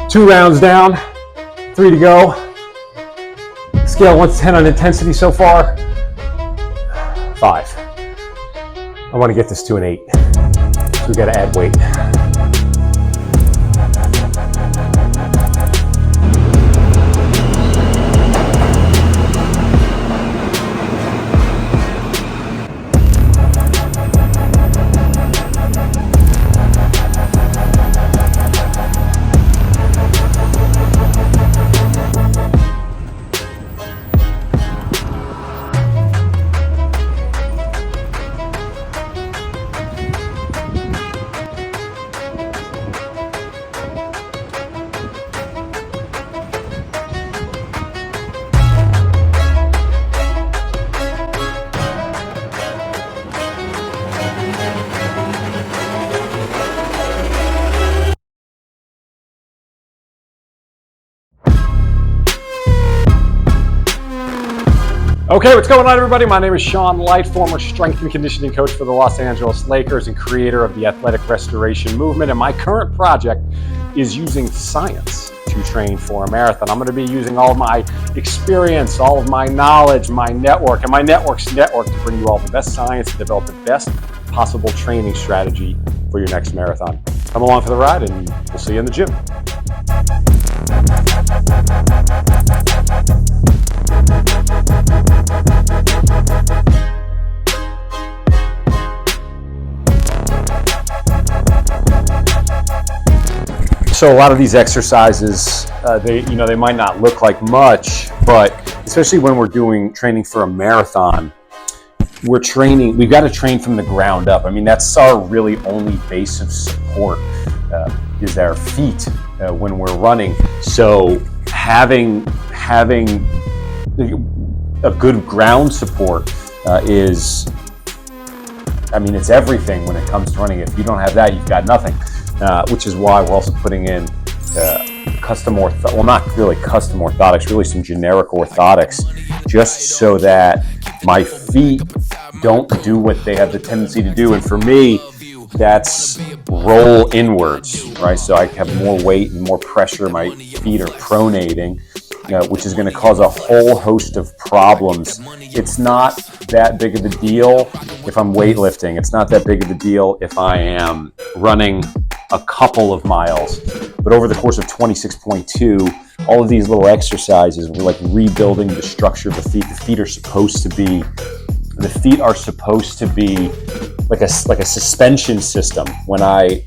2 rounds down, 3 to go. Scale 1 to 10 on intensity so far. 5. I want to get this to an 8. So we got to add weight. Okay, what's going on, everybody? My name is Sean Light, former strength and conditioning coach for the Los Angeles Lakers and creator of the Athletic Restoration Movement. And my current project is using science to train for a marathon. I'm going to be using all of my experience, all of my knowledge, my network, and my network's network to bring you all the best science to develop the best possible training strategy for your next marathon. Come along for the ride, and we'll see you in the gym. So a lot of these exercises, they might not look like much, but especially when we're doing training for a marathon, we've got to train from the ground up. I mean, that's our really only base of support is our feet when we're running. So having a good ground support it's everything when it comes to running. If you don't have that, you've got nothing. Which is why we're also putting in not really custom orthotics, really some generic orthotics, just so that my feet don't do what they have the tendency to do. And for me, that's roll inwards, right? So I have more weight and more pressure. My feet are pronating, which is going to cause a whole host of problems. It's not that big of a deal if I'm weightlifting. It's not that big of a deal if I am running a couple of miles. But over the course of 26.2, all of these little exercises, we're like rebuilding the structure of the feet. The feet are supposed to be like a suspension system. When I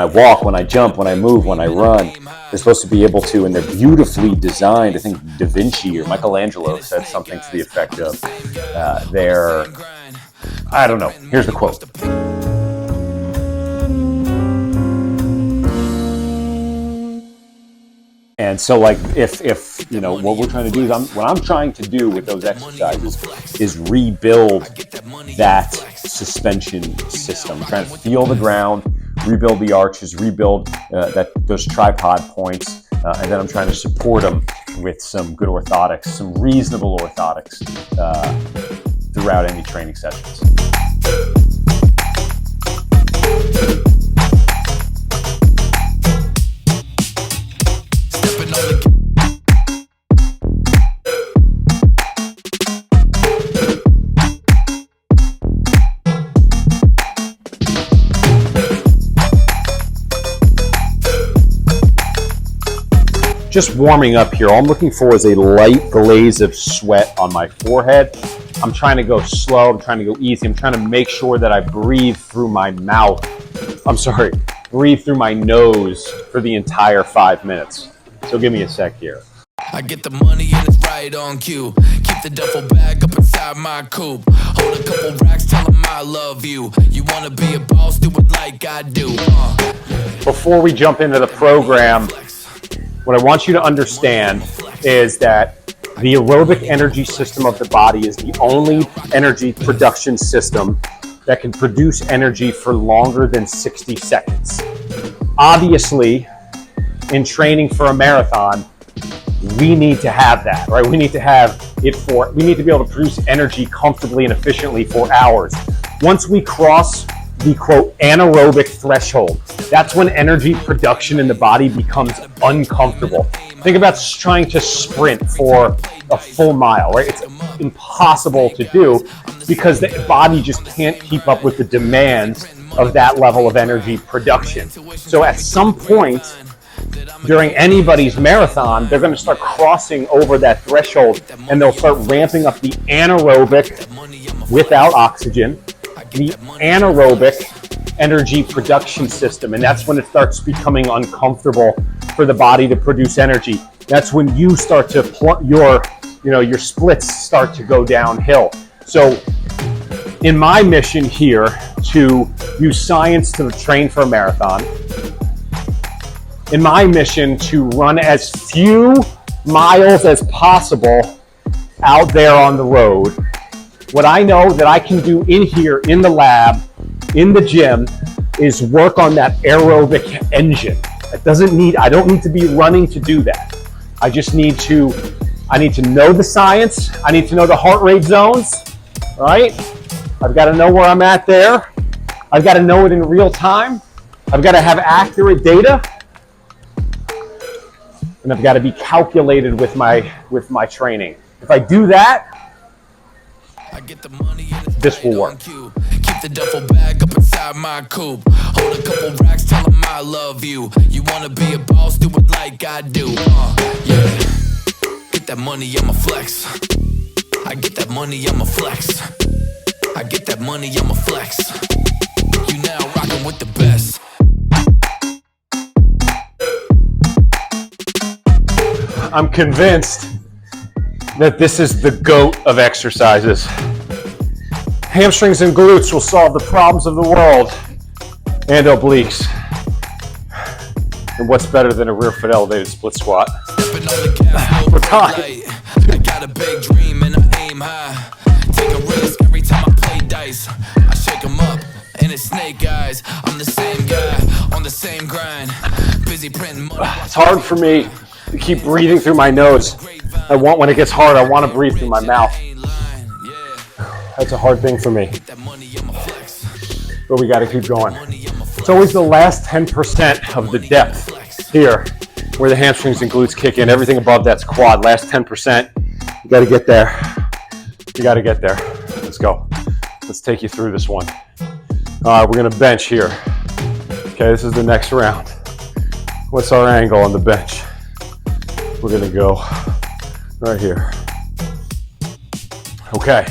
walk, when I jump, when I move, when I run, they're supposed to be able to, and they're beautifully designed. I think Da Vinci or Michelangelo said something to the effect of, I don't know. Here's the quote. And so, like, if what we're trying to do is, what I'm trying to do with those exercises is rebuild that suspension system. I'm trying to feel the ground, rebuild the arches, rebuild those tripod points, and then I'm trying to support them with some good orthotics, some reasonable orthotics throughout any training sessions. Just warming up here, all I'm looking for is a light glaze of sweat on my forehead. I'm trying to go slow, I'm trying to go easy, I'm trying to make sure that I breathe through my nose for the entire 5 minutes. So give me a sec here. I get the money and it's right on cue. Keep the duffel bag up inside my coupe. Hold a couple racks, tell them I love you. You wanna be a boss, do it like I do. Before we jump into the program, what I want you to understand is that the aerobic energy system of the body is the only energy production system that can produce energy for longer than 60 seconds. Obviously, in training for a marathon, we need to have that, right? We need to be able to produce energy comfortably and efficiently for hours. Once we cross the quote anaerobic threshold. That's when energy production in the body becomes uncomfortable. Think about trying to sprint for a full mile, right? It's impossible to do because the body just can't keep up with the demands of that level of energy production. So at some point during anybody's marathon, they're going to start crossing over that threshold and they'll start ramping up the anaerobic, without oxygen, the anaerobic energy production system. And that's when it starts becoming uncomfortable for the body to produce energy. That's when you start to your splits start to go downhill. So in my mission here to use science to train for a marathon, in my mission to run as few miles as possible out there on the road, what I know that I can do in here, in the lab, in the gym, is work on that aerobic engine. I don't need to be running to do that. I need to know the science. I need to know the heart rate zones, right? I've got to know where I'm at there. I've got to know it in real time. I've got to have accurate data. And I've got to be calculated with my training. If I do that, this will work. Keep the duffel bag up inside my coupe. Hold a couple racks, tell them I love you. You wanna be a boss, do it like I do. Yeah. Get that money, I'ma flex. I get that money, I'ma flex. I get that money, I'ma flex. You now rockin' with the best. I'm convinced that this is the GOAT of exercises. Hamstrings and glutes will solve the problems of the world, and obliques. And what's better than a rear foot elevated split squat? For time. I got a big dream and I aim high. Take a risk every time I play dice. I shake 'em up and it's snake eyes. I'm the same guy on the same grind. Busy printing money. It's hard for me to keep breathing through my nose. When it gets hard, I want to breathe through my mouth. That's a hard thing for me. But we got to keep going. It's always the last 10% of the depth here where the hamstrings and glutes kick in. Everything above that's quad. Last 10%. You got to get there. You got to get there. Let's go. Let's take you through this one. All right, we're going to bench here. Okay, this is the next round. What's our angle on the bench? We're going to go right here. Okay.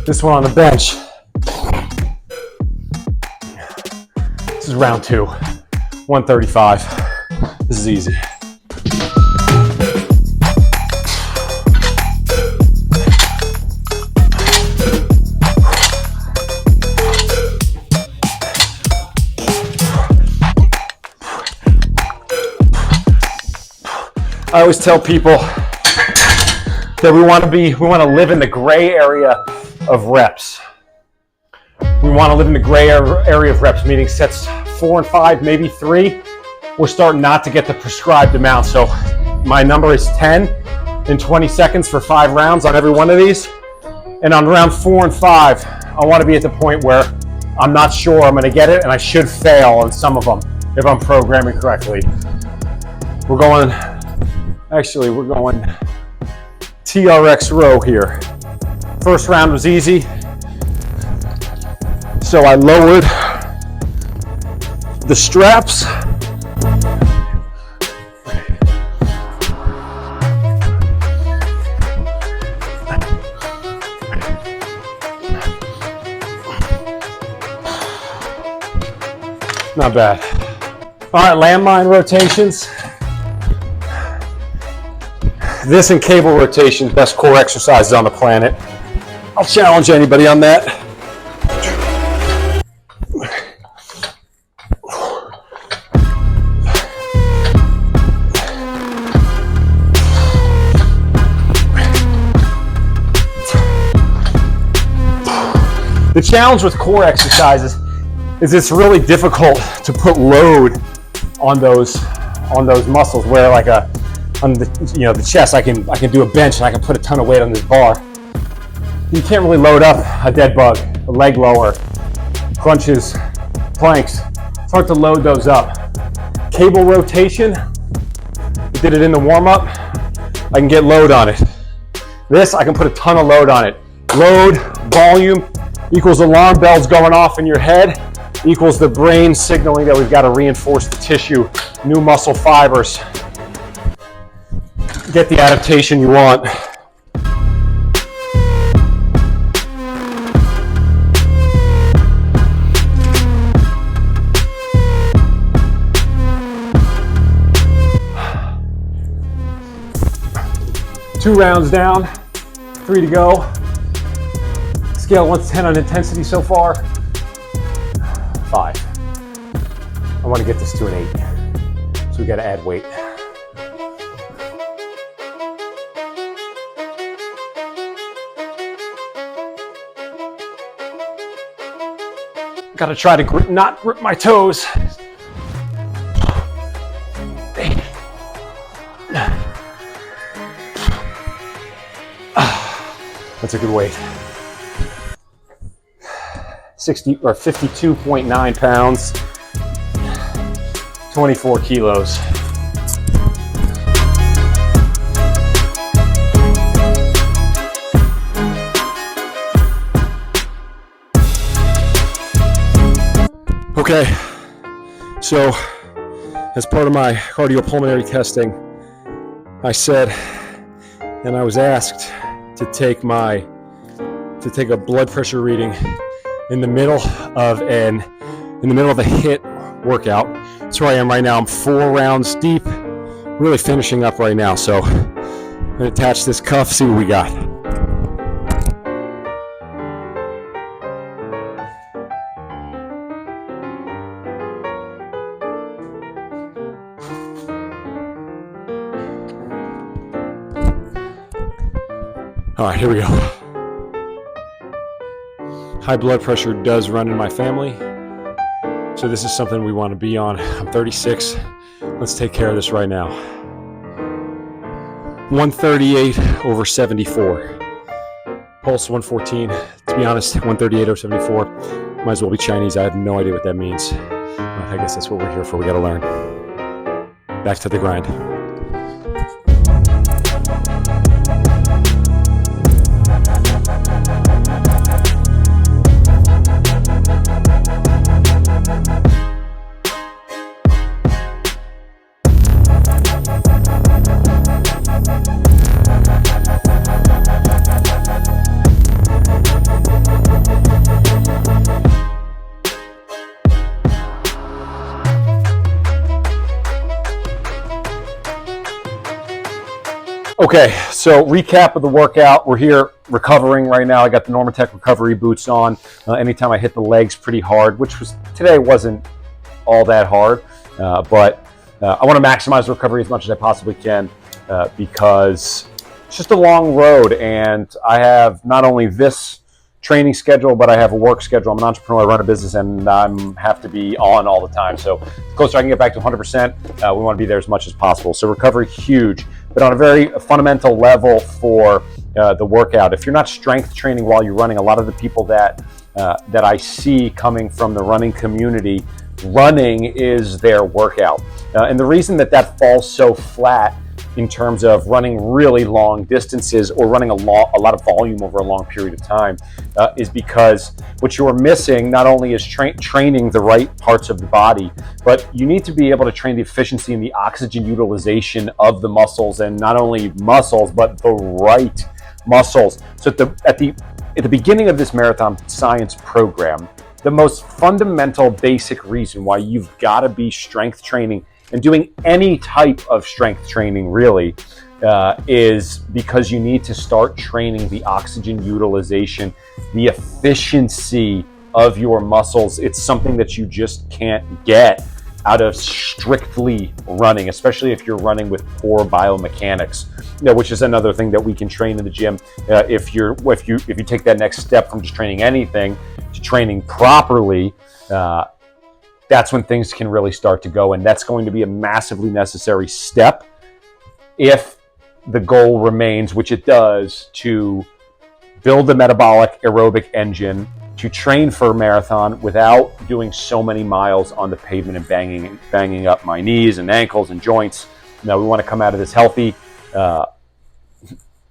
This one on the bench. This is round 2, 135. This is easy. I always tell people that we want to live in the gray area of reps. We want to live in the gray area of reps, meaning sets 4 and 5, maybe 3. We're starting not to get the prescribed amount. So my number is 10 in 20 seconds for 5 rounds on every one of these. And on round 4 and 5, I want to be at the point where I'm not sure I'm going to get it, and I should fail on some of them if I'm programming correctly. We're going TRX row here. First round was easy, so I lowered the straps. Not bad. All right, landmine rotations. This and cable rotation, best core exercises on the planet. I'll challenge anybody on that. The challenge with core exercises is it's really difficult to put load on those muscles. Where like on the chest, I can do a bench and I can put a ton of weight on this bar. You can't really load up a dead bug, a leg lower, crunches, planks. Start to load those up. Cable rotation, we did it in the warm-up. I can get load on it. This, I can put a ton of load on it. Load, volume, equals alarm bells going off in your head, equals the brain signaling that we've got to reinforce the tissue, new muscle fibers. Get the adaptation you want. Two rounds down, 3 to go. Scale 1 to 10 on intensity so far. 5. I want to get this to an 8. So we got to add weight. Got to try to not grip my toes. That's a good weight. 60 or 52.9 pounds, 24 kilos. Okay, so as part of my cardiopulmonary testing, I said, and I was asked to take a blood pressure reading in the middle of a HIIT workout. That's where I am right now. I'm 4 rounds deep, really finishing up right now. So I'm gonna attach this cuff, see what we got. All right, here we go. High blood pressure does run in my family, so this is something we want to be on. I'm 36. Let's take care of this right now. 138/74. Pulse 114. To be honest, 138/74. Might as well be Chinese. I have no idea what that means. I guess that's what we're here for. We got to learn. Back to the grind. Okay, so recap of the workout. We're here recovering right now. I got the Normatec recovery boots on. Anytime I hit the legs pretty hard, which today wasn't all that hard, but I want to maximize recovery as much as I possibly can because it's just a long road, and I have not only this training schedule, but I have a work schedule. I'm an entrepreneur, I run a business, and I have to be on all the time. So the closer I can get back to 100%, we want to be there as much as possible. So recovery, huge. But on a very fundamental level for the workout, if you're not strength training while you're running, a lot of the people that I see coming from the running community, running is their workout. And the reason that falls so flat in terms of running really long distances or running a lot of volume over a long period of time is because what you're missing not only is training the right parts of the body, but you need to be able to train the efficiency and the oxygen utilization of the muscles, and not only muscles, but the right muscles. So at the beginning of this marathon science program, the most fundamental basic reason why you've got to be strength training and doing any type of strength training really is because you need to start training the oxygen utilization, the efficiency of your muscles. It's something that you just can't get out of strictly running, especially if you're running with poor biomechanics, which is another thing that we can train in the gym. If you take that next step from just training anything to training properly, that's when things can really start to go. And that's going to be a massively necessary step if the goal remains, which it does, to build a metabolic aerobic engine to train for a marathon without doing so many miles on the pavement and banging up my knees and ankles and joints. Now, we want to come out of this healthy,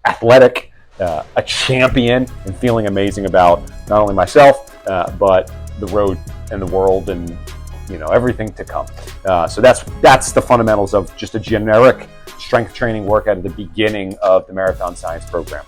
athletic, a champion, and feeling amazing about not only myself, but the road and the world and everything to come. So that's the fundamentals of just a generic strength training workout at the beginning of the Marathon Science program.